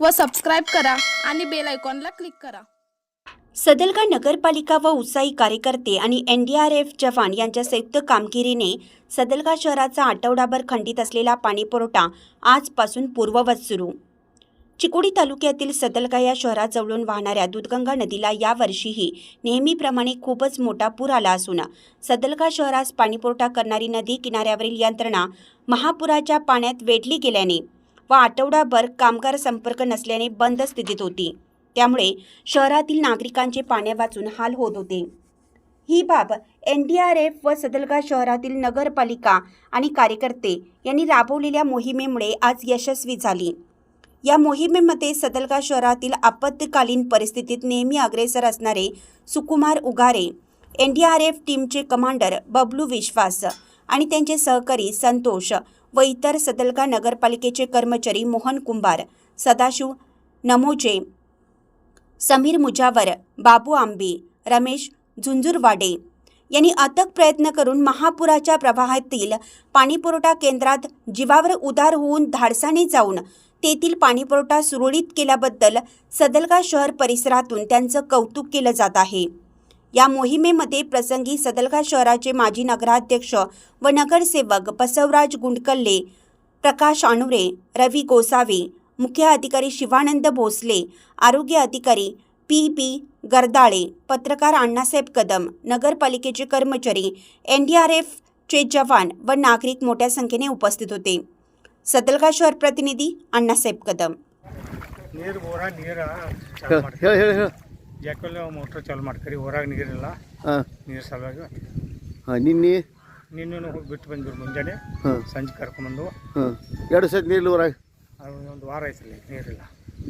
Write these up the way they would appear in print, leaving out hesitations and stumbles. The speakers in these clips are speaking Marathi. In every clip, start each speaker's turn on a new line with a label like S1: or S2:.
S1: व सबस्क्राईब करा आणि बेल आयकॉनला क्लिक करा।
S2: सदलगा नगरपालिका व उत्साही कार्यकर्ते आणि NDRF जवान यांच्या संयुक्त कामगिरीने सदलगा शहराचा आठवडाभर खंडित असलेला पाणीपुरवठा आजपासून पूर्ववत सुरू। चिकोडी तालुक्यातील सदलगा या शहराजवळून वाहणाऱ्या दूधगंगा नदीला यावर्षीही नेहमीप्रमाणे खूपच मोठा पूर आला असून सदलगा शहरास पाणीपुरवठा करणारी नदी किनाऱ्यावरील यंत्रणा महापुराच्या पाण्यात वेढली गेल्याने व आठवडाभर कामगार संपर्क नसल्याने बंद स्थितीत होती। त्यामुळे शहरातील नागरिकांचे पाण्या वाचून हाल होत होते। ही बाब NDRF व सदलगा शहरातील नगरपालिका आणि कार्यकर्ते यांनी राबवलेल्या मोहिमेमुळे आज यशस्वी झाली। या मोहिमेमध्ये सदलगा शहरातील आपत्कालीन परिस्थितीत नेहमी अग्रेसर असणारे सुकुमार उगारे, NDRF टीमचे कमांडर बबलू विश्वास आणि त्यांचे सहकारी संतोष व इतर सदलगा नगरपालिकेचे कर्मचारी मोहन कुंभार, सदाशिव नमोजे, समीर मुजावर, बाबू आंबे, रमेश झुंझुरवाडे यांनी अथक प्रयत्न करून महापुराच्या प्रवाहातील पाणीपुरवठा केंद्रात जीवावर उदार होऊन धाडसाने जाऊन तेथील पाणीपुरवठा सुरळीत केल्याबद्दल सदलगा शहर परिसरातून त्यांचं कौतुक केलं जात आहे। या मोहिमेमध्ये प्रसंगी सदलगा शहराचे माजी नगराध्यक्ष व नगरसेवक बसवराज गुंडकल्ले, प्रकाश अणुरे, रवी गोसावे, मुख्य अधिकारी शिवानंद भोसले, आरोग्य अधिकारी PB गर्दाळे, पत्रकार अण्णासाहेब कदम, नगरपालिकेचे कर्मचारी, NDRF चे जवान व नागरिक मोठ्या संख्येने उपस्थित होते। सदलगा शहर प्रतिनिधी अण्णासाहेब कदम।
S3: ನೀರು ಹೊರಗೆ ನೀರು ಜಾಕಲ್ಲಿ ಮೋಟ್ರ್ ಚಾಲು ಮಾಡ್ಕರಿ ಹೊರಗೆ ನೀರಿಲ್ಲ ನೀರು ಸಲುವಾಗಿ ನಿನ್ನೆ ಹೋಗಿ ಬಿಟ್ಟು ಬಂದಿರು ಮುಂಜಾನೆ ಸಂಜೆ ಕರ್ಕೊಂಡ್ಬಂದು
S4: ಎರಡು ಸತಿ ನೀರು ಹೊರಗೆ
S3: ಅದು ಒಂದು ವಾರ ಆಯ್ತು ನೀರಿಲ್ಲ।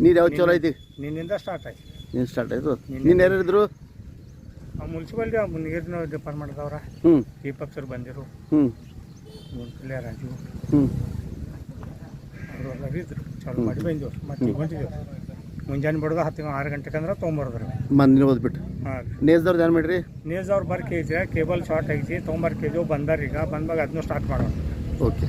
S4: ನೀರು ಯಾವ್ದು ಚಲೋ ಐತಿ?
S3: ನಿನ್ನಿಂದ ಸ್ಟಾರ್ಟ್ ಆಯ್ತು।
S4: ನೀರು ಸ್ಟಾರ್ಟ್ ಆಯಿತು। ನಿನ್ನೆ ಯಾರಿದ್ರು?
S3: ಮುನ್ಸಿಪಾಲ್ಟಿ ನೀರಿನ ಡಿಪಾರ್ಟ್ಮೆಂಟ್ ಅವ್ರ ದೀಪಕ್ ಸರ್ ಬಂದಿರು, ಮುನ್ಸಿಪಾಲ್ಟಿ ರಾಜು ಅವರೆಲ್ಲ ಇದ್ರು, ಚಾಲು ಮಾಡಿ ಬಂದಿವ್ರು। ಮತ್ತೆ ಹೊಂಟಿದ್ದೇವೆ ಮುಂಜಾನೆ ಬಿಡೋದು 6 ಗಂಟೆಗೆ ಅಂದ್ರೆ ತೊಗೊಂಬರೋದ್ರಿ
S4: ಮಂದಿನ ಓದ್ಬಿಟ್ಟು। ಹಾಂ, ನೇಜ್ದವ್ರದ್ದು ಏನು ಮಾಡಿರಿ?
S3: ನೇಜ್ದವ್ರು ಬರ್ಕೆ ಐತಿ, ಕೇಬಲ್ ಶಾರ್ಟ್ ಐತಿ, ತೊಗೊಂಬರ್ಕಿದ್ವು, ಬಂದಾರ ಈಗ ಬಂದಾಗ ಅದನ್ನು ಸ್ಟಾರ್ಟ್ ಮಾಡೋಣ।
S4: ಓಕೆ।